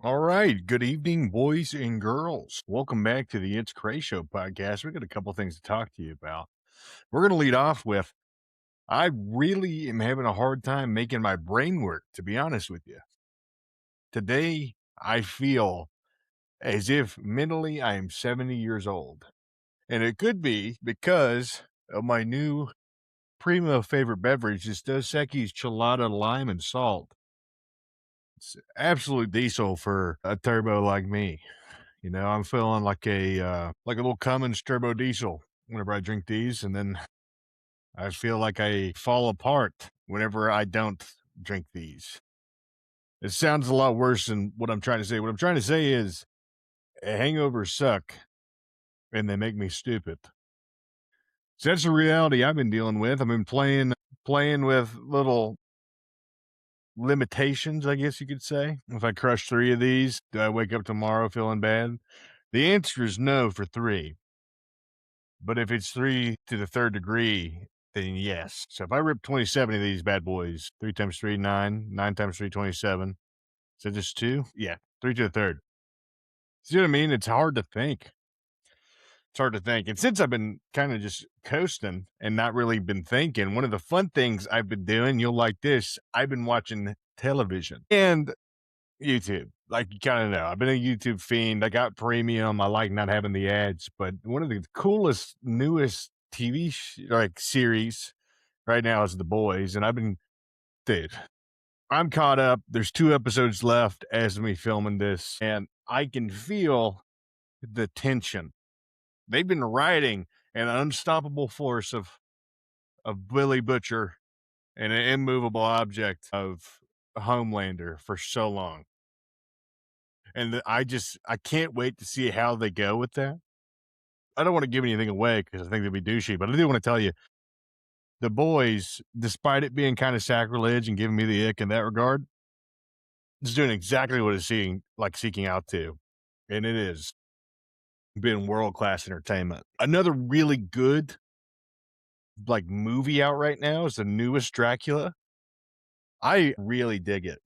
All right. Good evening, boys and girls. Welcome back to the It's Cray Show podcast. We got a couple things to talk to you about. We're going to lead off with I really am having a hard time making my brain work, to be honest with you. Today, I feel as if mentally I am 70 years old. And it could be because of my new primo favorite beverage is Dos Equis Chilada Lime and Salt. It's absolute diesel for a turbo like me. I'm feeling like a little Cummins turbo diesel whenever I drink these, and then I feel like I fall apart whenever I don't drink these. It sounds a lot worse than what I'm trying to say. What I'm trying to say is hangovers suck and they make me stupid. So that's the reality I've been dealing with. I've been playing with little limitations, I guess you could say. If I crush three of these, do I wake up tomorrow feeling bad? The answer is no for three. But if it's three to the third degree, then yes. So if I rip 27 of these bad boys, three times three, nine, nine times three, 27. So just two? Yeah, three to the third. See what I mean? It's hard to think. It's hard to think. And since I've been kind of just coasting and not really been thinking, one of the fun things I've been doing, you'll like this, I've been watching television and YouTube. Like you kind of know, I've been a YouTube fiend. I got premium. I like not having the ads, but one of the coolest, newest like series right now is The Boys. And dude, I'm caught up. There's two episodes left as me filming this, and I can feel the tension. They've been riding an unstoppable force of Billy Butcher and an immovable object of Homelander for so long. And I can't wait to see how they go with that. I don't want to give anything away because I think they'd be douchey, but I do want to tell you The Boys, despite it being kind of sacrilege and giving me the ick in that regard, is doing exactly what it's seeking out to. And it is been world class entertainment. Another really good like movie out right now is the newest Dracula. I really dig it.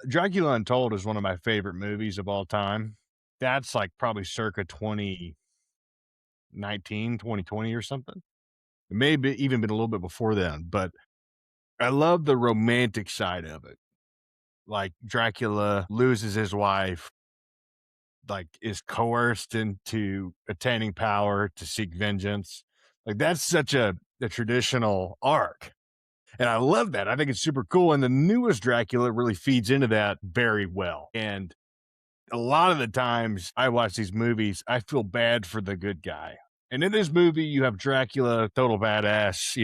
Dracula Untold is one of my favorite movies of all time. That's like probably circa 2019, 2020 or something. It may have even been a little bit before then, but I love the romantic side of it. Like Dracula loses his wife, like is coerced into attaining power to seek vengeance. Like that's such a traditional arc. And I love that. I think it's super cool. And the newest Dracula really feeds into that very well. And a lot of the times I watch these movies, I feel bad for the good guy. And in this movie, you have Dracula, total badass,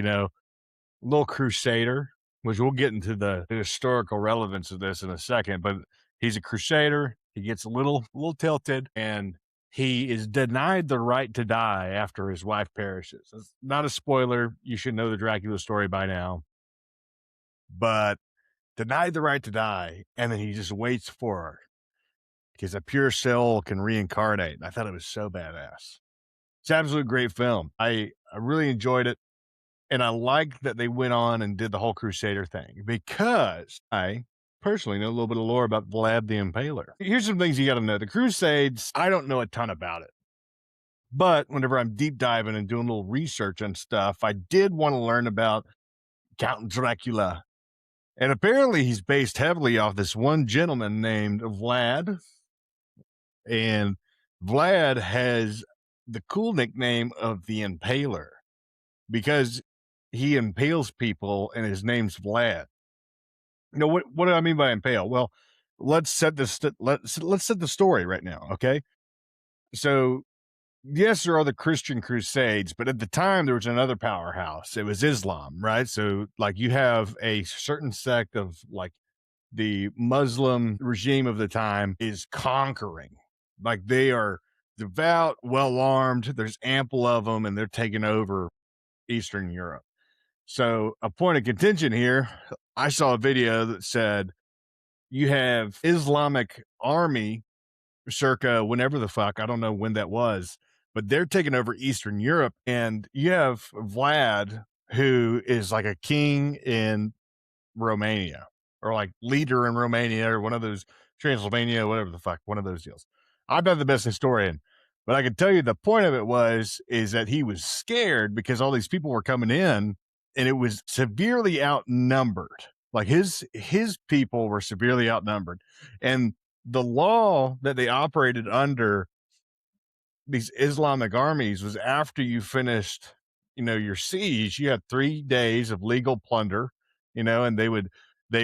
little crusader, which we'll get into the historical relevance of this in a second, but he's a crusader. He gets a little tilted and he is denied the right to die after his wife perishes. It's not a spoiler. You should know the Dracula story by now, but denied the right to die. And then he just waits for her because a pure soul can reincarnate. I thought it was so badass. It's an absolute great film. I really enjoyed it. And I like that they went on and did the whole Crusader thing because I personally know a little bit of lore about Vlad the Impaler. Here's some things you got to know. The Crusades, I don't know a ton about it. But whenever I'm deep diving and doing a little research on stuff, I did want to learn about Count Dracula. And apparently he's based heavily off this one gentleman named Vlad. And Vlad has the cool nickname of the Impaler because he impales people and his name's Vlad. What do I mean by impale? Well, let's set let's set the story right now, okay? So, yes, there are the Christian Crusades, but at the time there was another powerhouse. It was Islam, right? So, like you have a certain sect of like the Muslim regime of the time is conquering. Like they are devout, well armed. There's ample of them, and they're taking over Eastern Europe. So, a point of contention here, I saw a video that said you have Islamic army circa whenever the fuck, I don't know when that was, but they're taking over Eastern Europe. And you have Vlad, who is like a king in Romania. or like leader in Romania or one of those Transylvania, whatever the fuck, one of those deals. I'm not the best historian, but I can tell you the point of it is that he was scared because all these people were coming in and it was severely outnumbered. Like his people were severely outnumbered. And the law that they operated under, these Islamic armies, was after you finished, your siege, you had 3 days of legal plunder, and they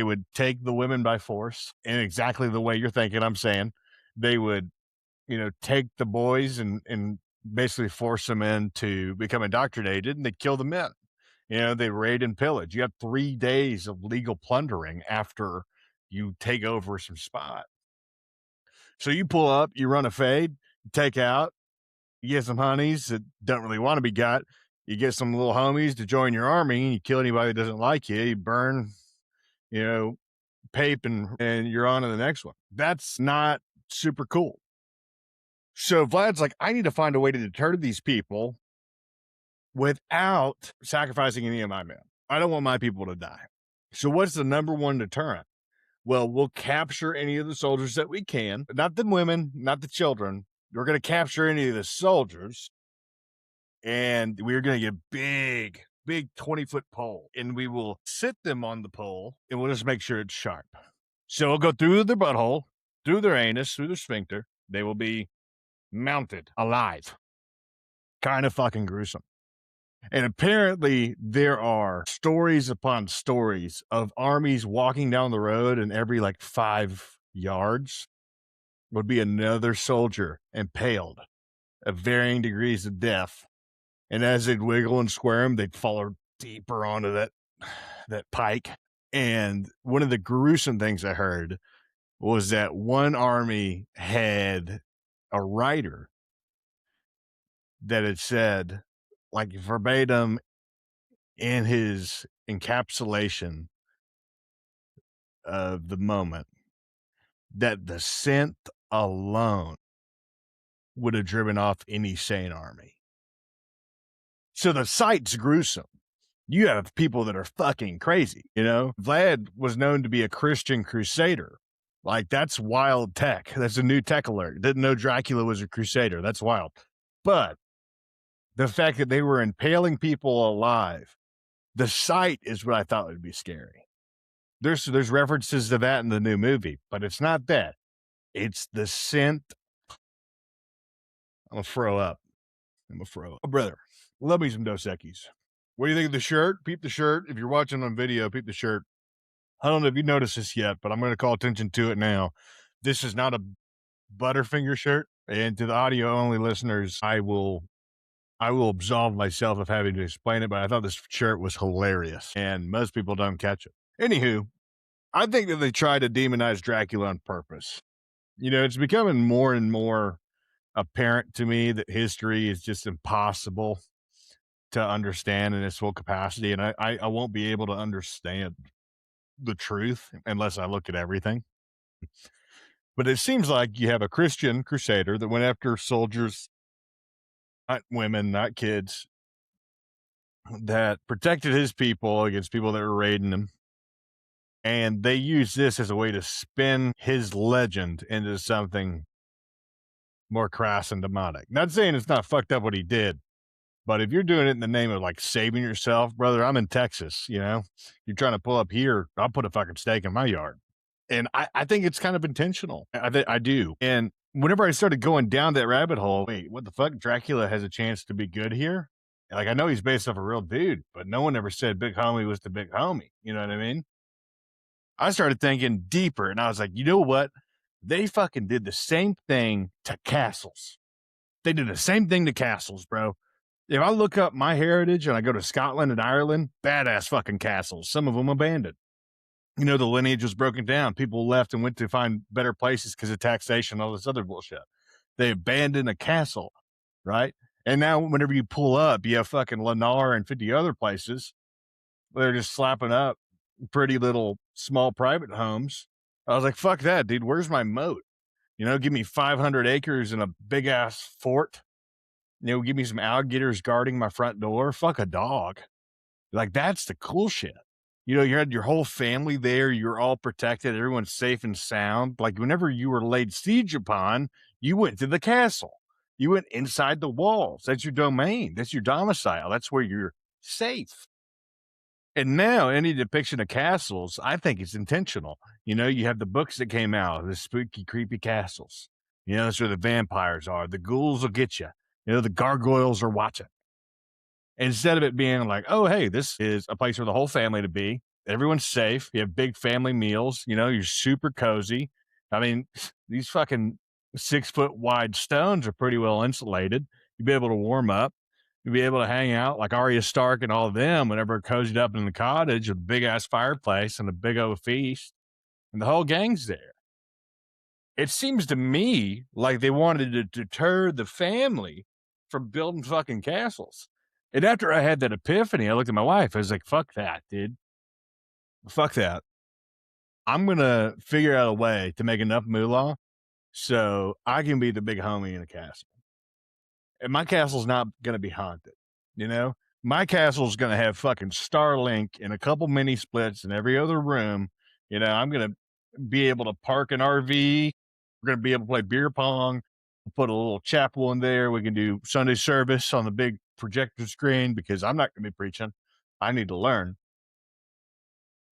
would take the women by force in exactly the way you're thinking. I'm saying they would, take the boys and basically force them into become indoctrinated, and they'd kill the men. They raid and pillage. You have 3 days of legal plundering after you take over some spot. So you pull up, you run a fade, you take out, you get some honeys that don't really want to be got. You get some little homies to join your army, and you kill anybody that doesn't like you. You burn, you know, pape, and you're on to the next one. That's not super cool. So Vlad's like, I need to find a way to deter these people without sacrificing any of my men. I don't want my people to die. So what's the number one deterrent? Well, we'll capture any of the soldiers that we can, not the women, not the children. We're going to capture any of the soldiers, and we're going to get big 20-foot pole, and we will sit them on the pole, and we'll just make sure it's sharp. So we'll go through their butthole, through their anus, through their sphincter. They will be mounted alive. Kind of fucking gruesome. And apparently there are stories upon stories of armies walking down the road, and every like 5 yards would be another soldier impaled at varying degrees of death. And as they'd wiggle and squirm, they'd fall deeper onto that pike. And one of the gruesome things I heard was that one army had a writer that had said, like verbatim in his encapsulation of the moment, that the scent alone would have driven off any sane army. So the sight's gruesome. You have people that are fucking crazy, Vlad was known to be a Christian crusader. Like, that's wild tech. That's a new tech alert. Didn't know Dracula was a crusader. That's wild. But the fact that they were impaling people alive, the sight is what I thought would be scary. There's references to that in the new movie, but it's not that. It's the scent. I'm gonna throw up. Oh, brother, love me some Dos Equis. What do you think of the shirt? Peep the shirt. If you're watching on video, peep the shirt. I don't know if you noticed this yet, but I'm going to call attention to it now. This is not a Butterfinger shirt. And to the audio only listeners, I will absolve myself of having to explain it, but I thought this shirt was hilarious, and most people don't catch it. Anywho, I think that they try to demonize Dracula on purpose. It's becoming more and more apparent to me that history is just impossible to understand in its full capacity, and I won't be able to understand the truth unless I look at everything. But it seems like you have a Christian crusader that went after soldiers, not women, not kids, that protected his people against people that were raiding him. And they use this as a way to spin his legend into something more crass and demonic. Not saying it's not fucked up what he did, but if you're doing it in the name of like saving yourself, brother, I'm in Texas, you're trying to pull up here, I'll put a fucking stake in my yard. And I think it's kind of intentional. I do. And whenever I started going down that rabbit hole, wait, what the fuck? Dracula has a chance to be good here? Like, I know he's based off a real dude, but no one ever said Big Homie was the big homie. You know what I mean? I started thinking deeper, and I was like, you know what? They fucking did the same thing to castles. They did the same thing to castles, bro. If I look up my heritage and I go to Scotland and Ireland, badass fucking castles, some of them abandoned. The lineage was broken down. People left and went to find better places because of taxation and all this other bullshit. They abandoned a castle, right? And now whenever you pull up, you have fucking Lennar and 50 other places. They're just slapping up pretty little small private homes. I was like, fuck that, dude. Where's my moat? Give me 500 acres and a big ass fort. Give me some alligators guarding my front door. Fuck a dog. Like, that's the cool shit. You know, you had your whole family there, you're all protected, everyone's safe and sound. Like, whenever you were laid siege upon, you went to the castle. You went inside the walls. That's your domain. That's your domicile. That's where you're safe. And now any depiction of castles, I think it's intentional. You know, you have the books that came out, the spooky, creepy castles. You know, that's where the vampires are. The ghouls will get you. You know, the gargoyles are watching. Instead of it being like, oh, hey, this is a place for the whole family to be. Everyone's safe. You have big family meals. You know, you're super cozy. I mean, these fucking 6 foot wide stones are pretty well insulated. You'd be able to warm up. You'd be able to hang out like Arya Stark and all of them whenever cozied up in the cottage with a big ass fireplace and a big old feast. And the whole gang's there. It seems to me like they wanted to deter the family from building fucking castles. And after I had that epiphany, I looked at my wife. I was like, fuck that, dude. Fuck that. I'm going to figure out a way to make enough moolah so I can be the big homie in a castle. And my castle's not going to be haunted, you know? My castle's going to have fucking Starlink and a couple mini splits in every other room. You know, I'm going to be able to park an RV. We're going to be able to play beer pong. We'll put a little chapel in there. We can do Sunday service on the big projector screen because I'm not going to be preaching. I need to learn.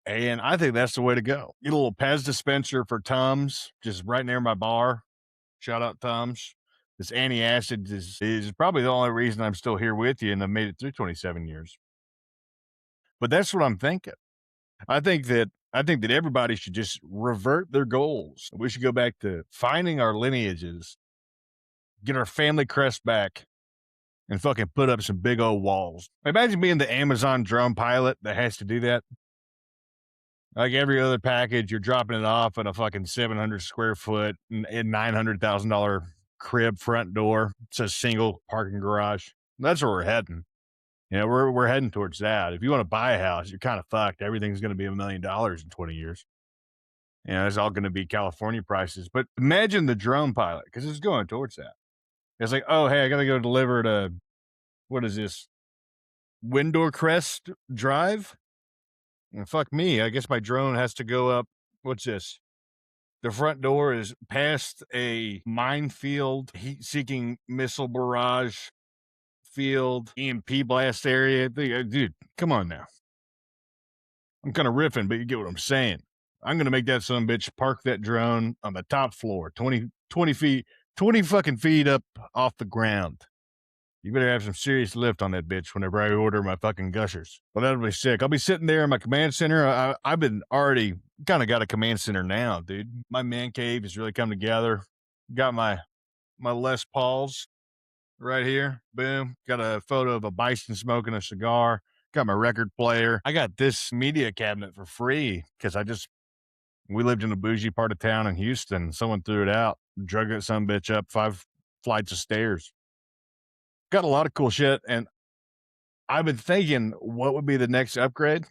And I think that's the way to go. Get a little Pez dispenser for Tums, just right near my bar. Shout out Tums. This antacid is probably the only reason I'm still here with you and I've made it through 27 years. But that's what I'm thinking. I think that everybody should just revert their goals. We should go back to finding our lineages, get our family crest back, and fucking put up some big old walls. Imagine being the Amazon drone pilot that has to do that. Like every other package, you're dropping it off at a fucking 700 square foot and $900,000 crib front door. It's a single parking garage. That's where we're heading. You know, we're heading towards that. If you want to buy a house, you're kind of fucked. Everything's going to be $1 million in 20 years. You know, it's all going to be California prices. But imagine the drone pilot, because it's going towards that. It's like, oh, hey, I got to go deliver to, what is this? Windor Crest Drive? And fuck me. I guess my drone has to go up. What's this? The front door is past a minefield, heat seeking missile barrage field, EMP blast area. Dude, come on now. I'm kind of riffing, but you get what I'm saying. I'm going to make that son bitch park that drone on the top floor, 20 feet, 20 fucking feet up off the ground. You better have some serious lift on that bitch whenever I order my fucking gushers. Well, that'll be sick. I'll be sitting there in my command center. I've been already kind of got a command center now, dude. My man cave has really come together. Got my Les Pauls right here. Boom. Got a photo of a bison smoking a cigar. Got my record player. I got this media cabinet for free because we lived in a bougie part of town in Houston. Someone threw it out, drug that son bitch up 5 flights of stairs. Got a lot of cool shit. And I've been thinking, what would be the next upgrade?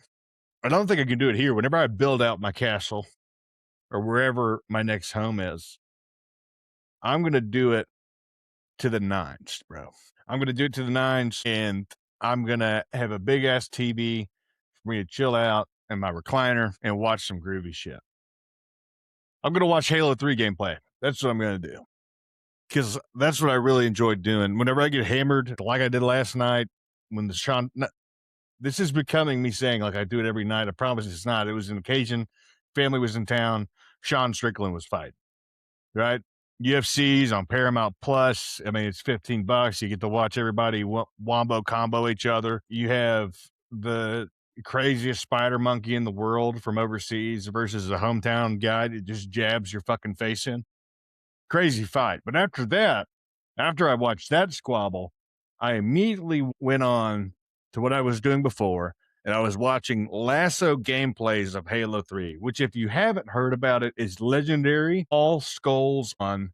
I don't think I can do it here. Whenever I build out my castle or wherever my next home is, I'm going to do it to the nines, bro. I'm going to do it to the nines, and I'm going to have a big ass TV for me to chill out in my recliner and watch some groovy shit. I'm going to watch Halo 3 gameplay. That's what I'm going to do. Because that's what I really enjoyed doing. Whenever I get hammered, like I did last night, when this is becoming me saying like I do it every night. I promise it's not. It was an occasion. Family was in town. Sean Strickland was fighting, right? UFC's on Paramount Plus. I mean, it's $15. You get to watch everybody wombo combo each other. You have the craziest spider monkey in the world from overseas versus a hometown guy that just jabs your fucking face in. Crazy fight. But after that, after I watched that squabble, I immediately went on to what I was doing before, and I was watching lasso gameplays of Halo 3, which, if you haven't heard about it, is legendary. All skulls on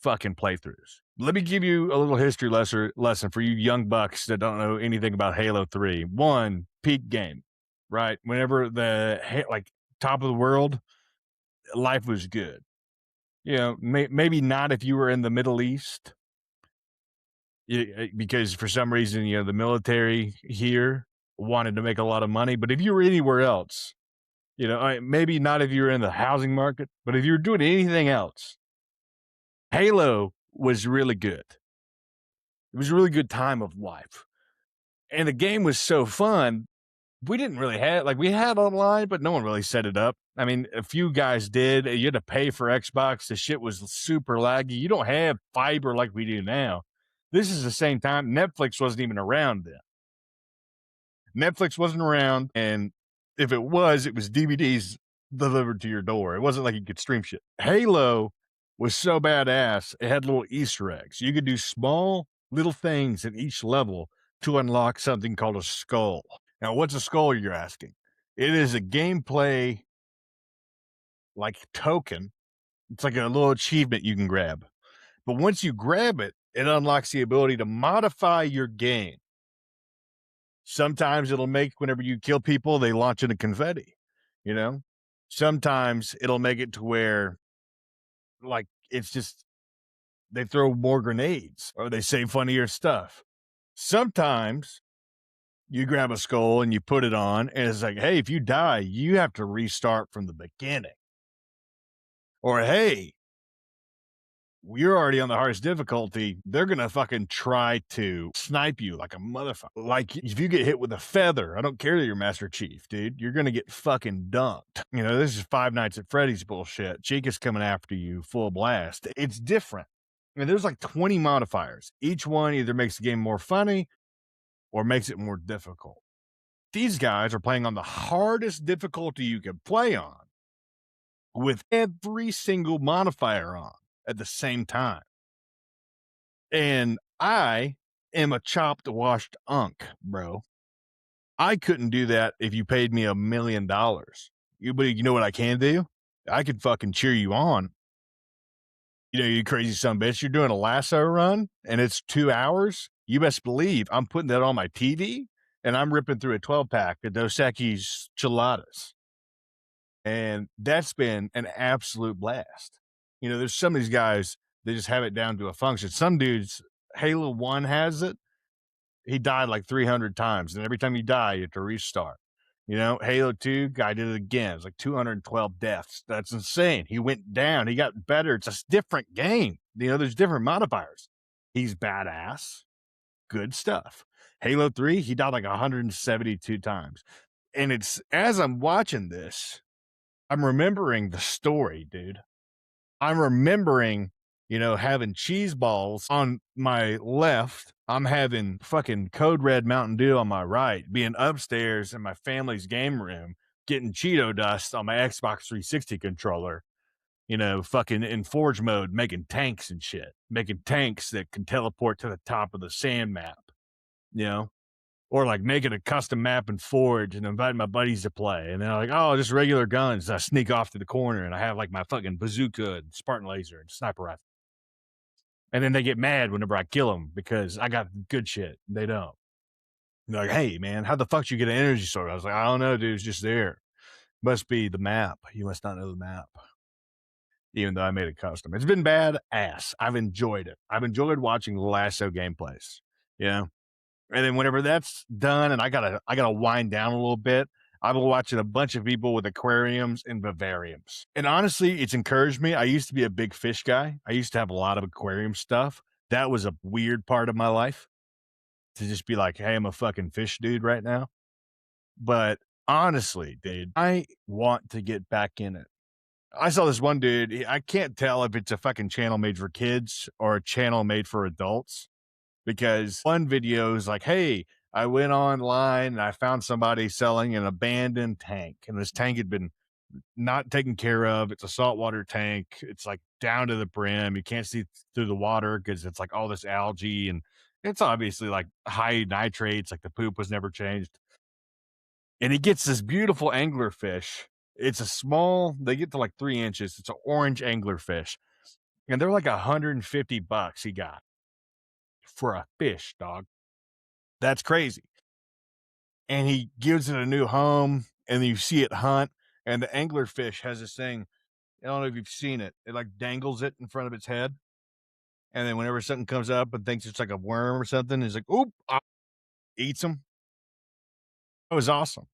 fucking playthroughs. Let me give you a little history lesson for you young bucks that don't know anything about Halo 3. One, peak game, right? Whenever like top of the world, life was good. You know, maybe not if you were in the Middle East, because for some reason, you know, the military here wanted to make a lot of money. But if you were anywhere else, maybe not if you're in the housing market, but if you're doing anything else, Halo was really good. It was a really good time of life. And the game was so fun. We didn't really have like we had online, but no one really set it up. I mean, a few guys did. You had to pay for Xbox. The shit was super laggy. You don't have fiber like we do now. This is the same time Netflix wasn't even around then. Netflix wasn't around, and if it was DVDs delivered to your door. It wasn't like you could stream shit. Halo was so badass, it had little Easter eggs. You could do small little things at each level to unlock something called a skull. Now, what's a skull, you're asking? It is a gameplay like token. It's like a little achievement you can grab. But once you grab it, it unlocks the ability to modify your game. Sometimes it'll make whenever you kill people, they launch into confetti, you know? Sometimes it'll make it to where like it's just they throw more grenades or they say funnier stuff. Sometimes you grab a skull and you put it on, and it's like, hey, if you die, you have to restart from the beginning. Or hey, you're already on the hardest difficulty. They're gonna fucking try to snipe you like a motherfucker. Like if you get hit with a feather, I don't care that you're Master Chief, dude. You're gonna get fucking dunked. This is Five Nights at Freddy's bullshit. Chica's coming after you full blast. It's different. I mean, there's like 20 modifiers. Each one either makes the game more funny or makes it more difficult. These guys are playing on the hardest difficulty you can play on with every single modifier on at the same time. And I am a chopped, washed unk, bro. I couldn't do that if you paid me $1 million. But you know what I can do? I could fucking cheer you on. You crazy son of a bitch. You're doing a lasso run and it's 2 hours. You best believe I'm putting that on my TV and I'm ripping through a 12-pack of Dos Equis Cheladas. And that's been an absolute blast. There's some of these guys, they just have it down to a function. Some dudes, Halo 1 has it. He died like 300 times. And every time you die, you have to restart. Halo 2, guy did it again. It's like 212 deaths. That's insane. He went down. He got better. It's a different game. There's different modifiers. He's badass. Good stuff. Halo 3, he died like 172 times. And it's as I'm watching this, I'm remembering the story, dude. I'm remembering, having cheese balls on my left. I'm having fucking Code Red Mountain Dew on my right, being upstairs in my family's game room, getting Cheeto dust on my Xbox 360 controller, fucking in Forge mode, making tanks and shit, making tanks that can teleport to the top of the sand map, you know? Or like making a custom map in Forge and inviting my buddies to play. And they're like, oh, just regular guns. I sneak off to the corner and I have like my fucking bazooka and Spartan laser and sniper rifle. And then they get mad whenever I kill them because I got good shit. They don't. They're like, hey, man, how the fuck did you get an energy sword? I was like, I don't know, dude. It's just there. Must be the map. You must not know the map. Even though I made it custom. It's been bad ass. I've enjoyed it. I've enjoyed watching Lasso gameplays. Yeah. And then whenever that's done and I gotta wind down a little bit, I've been watching a bunch of people with aquariums and vivariums. And honestly, it's encouraged me. I used to be a big fish guy. I used to have a lot of aquarium stuff. That was a weird part of my life to just be like, hey, I'm a fucking fish dude right now. But honestly, dude, I want to get back in it. I saw this one dude. I can't tell if it's a fucking channel made for kids or a channel made for adults because one video is like, hey, I went online and I found somebody selling an abandoned tank. And this tank had been not taken care of. It's a saltwater tank. It's like down to the brim. You can't see through the water because it's like all this algae and it's obviously like high nitrates, like the poop was never changed. And he gets this beautiful anglerfish. It's a small, they get to like 3 inches. It's an orange anglerfish. And they're like $150 he got for a fish, dog. That's crazy. And he gives it a new home, and you see it hunt. And the anglerfish has this thing. I don't know if you've seen it. It like dangles it in front of its head. And then whenever something comes up and thinks it's like a worm or something, it's like, oop, eats them. It was awesome.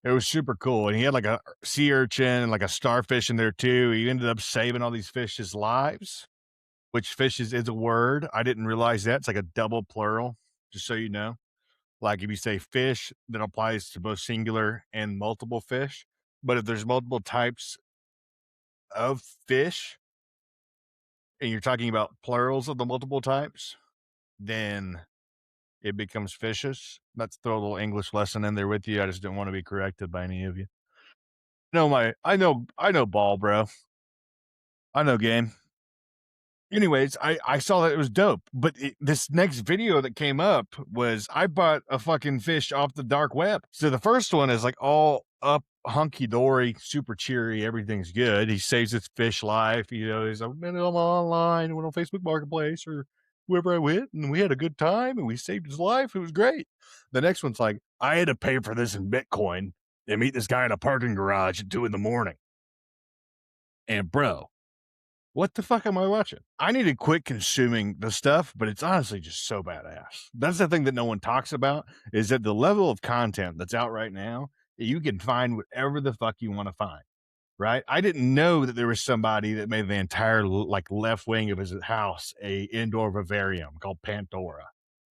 It was super cool, and he had, like, a sea urchin and, like, a starfish in there too. He ended up saving all these fish's lives, which fishes is a word. I didn't realize that. It's like a double plural, just so you know. Like, if you say fish, that applies to both singular and multiple fish, but if there's multiple types of fish and you're talking about plurals of the multiple types, then it becomes fishes. Let's throw a little English lesson in there with you. I just didn't want to be corrected by any of you. No, I know ball, bro. I know game. Anyways, I saw that it was dope, but this next video that came up was I bought a fucking fish off the dark web. So the first one is like all up hunky dory, super cheery, everything's good. He saves his fish life. You know, he's like, man, I'm online, went on Facebook Marketplace or wherever I went, and we had a good time, and we saved his life. It was great. The next one's like, I had to pay for this in Bitcoin and meet this guy in a parking garage at 2 in the morning. And bro, what the fuck am I watching? I need to quit consuming the stuff, but it's honestly just so badass. That's the thing that no one talks about is that the level of content that's out right now, you can find whatever the fuck you want to find. Right? I didn't know that there was somebody that made the entire like left wing of his house a indoor vivarium called Pandora.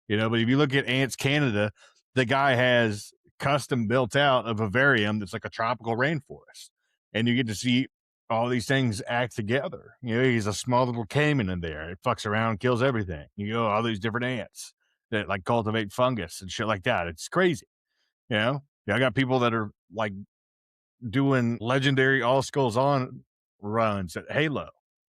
You know, but if you look at Ants Canada, the guy has custom built out a vivarium that's like a tropical rainforest. And you get to see all these things act together. You know, he's a small little caiman in there. It fucks around, kills everything. You know, all these different ants that like cultivate fungus and shit like that. It's crazy. You know, yeah, I got people that are like doing legendary All Skulls On runs at Halo.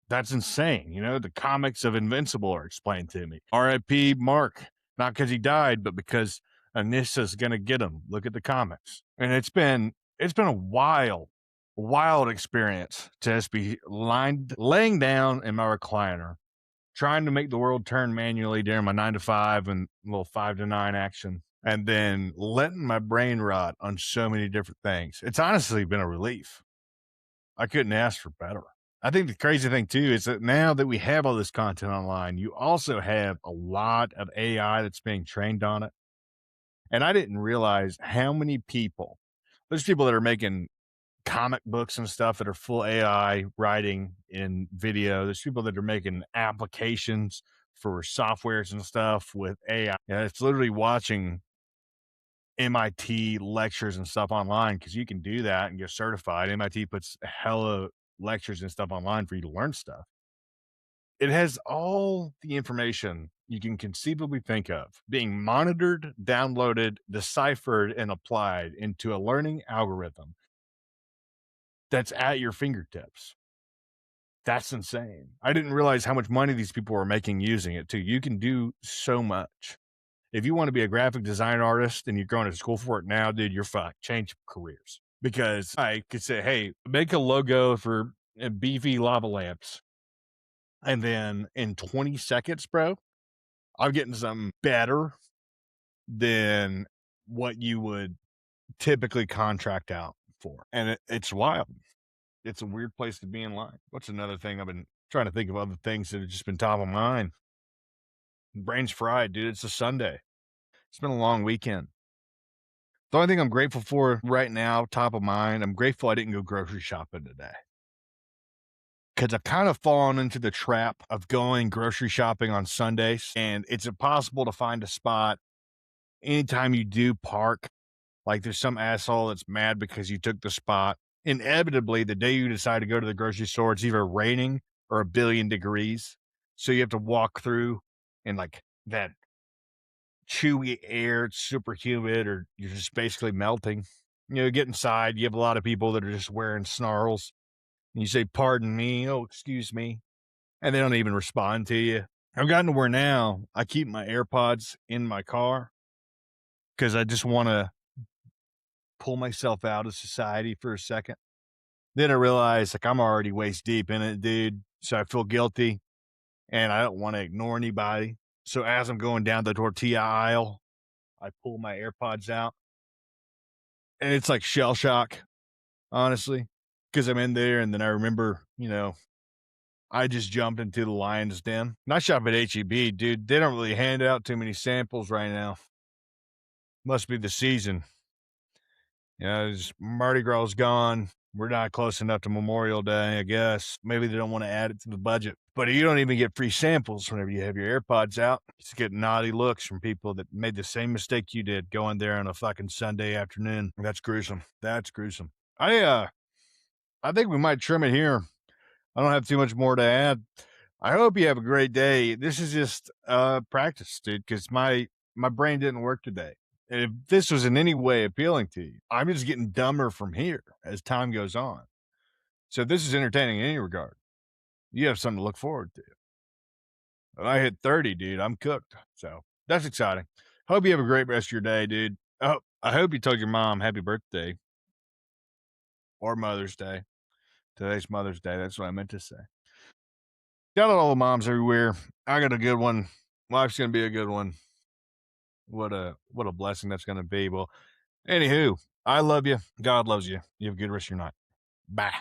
That's insane. You know, the comics of Invincible are explained to me. RIP Mark, not because he died, but because Anissa's gonna get him. Look at the comics. And it's been a wild experience to just be laying down in my recliner, trying to make the world turn manually during my 9 to 5 and little 5 to 9 action, and then letting my brain rot on so many different things. It's honestly been a relief. I couldn't ask for better. I think the crazy thing too is that now that we have all this content online, you also have a lot of AI that's being trained on it. And I didn't realize how many people, there's people that are making comic books and stuff that are full AI writing in video. There's people that are making applications for softwares and stuff with AI. Yeah, it's literally watching MIT lectures and stuff online because you can do that and get certified. MIT puts hella lectures and stuff online for you to learn stuff. It has all the information you can conceivably think of being monitored, downloaded, deciphered, and applied into a learning algorithm that's at your fingertips. That's insane. I didn't realize how much money these people were making using it too. You can do so much. If you want to be a graphic design artist and you're going to school for it now, dude, you're fucked. Change careers. Because I could say, hey, make a logo for beefy lava lamps. And then in 20 seconds, bro, I'm getting something better than what you would typically contract out for. And it's wild. It's a weird place to be in life. What's another thing I've been trying to think of other things that have just been top of mind? Brain's fried, dude. It's a Sunday. It's been a long weekend. The only thing I'm grateful for right now, top of mind, I'm grateful I didn't go grocery shopping today. Because I've kind of fallen into the trap of going grocery shopping on Sundays, and it's impossible to find a spot anytime you do park. Like there's some asshole that's mad because you took the spot. Inevitably, the day you decide to go to the grocery store, it's either raining or 1 billion degrees. So you have to walk through in like that chewy air. It's super humid, or you're just basically melting. You know, get inside. You have a lot of people that are just wearing snarls. And you say, pardon me. Oh, excuse me. And they don't even respond to you. I've gotten to where now I keep my AirPods in my car because I just want to pull myself out of society for a second. Then I realize like I'm already waist deep in it, dude. So I feel guilty and I don't want to ignore anybody. So as I'm going down the tortilla aisle, I pull my AirPods out and it's like shell shock, honestly, because I'm in there and then I remember, you know, I just jumped into the lion's den. And I shop at HEB, dude. They don't really hand out too many samples right now. Must be the season. Mardi Gras gone. We're not close enough to Memorial Day, I guess. Maybe they don't want to add it to the budget. But you don't even get free samples whenever you have your AirPods out. You just get naughty looks from people that made the same mistake you did going there on a fucking Sunday afternoon. That's gruesome. That's gruesome. I think we might trim it here. I don't have too much more to add. I hope you have a great day. This is just practice, dude, because my brain didn't work today. And if this was in any way appealing to you, I'm just getting dumber from here as time goes on. So if this is entertaining in any regard, you have something to look forward to. When I hit 30, dude, I'm cooked. So that's exciting. Hope you have a great rest of your day, dude. Oh, I hope you told your mom happy birthday or Mother's Day. Today's Mother's Day. That's what I meant to say. Shout out all the moms everywhere. I got a good one. Life's gonna be a good one. What a blessing that's gonna be. Well, anywho, I love you. God loves you. You have a good rest of your night. Bye.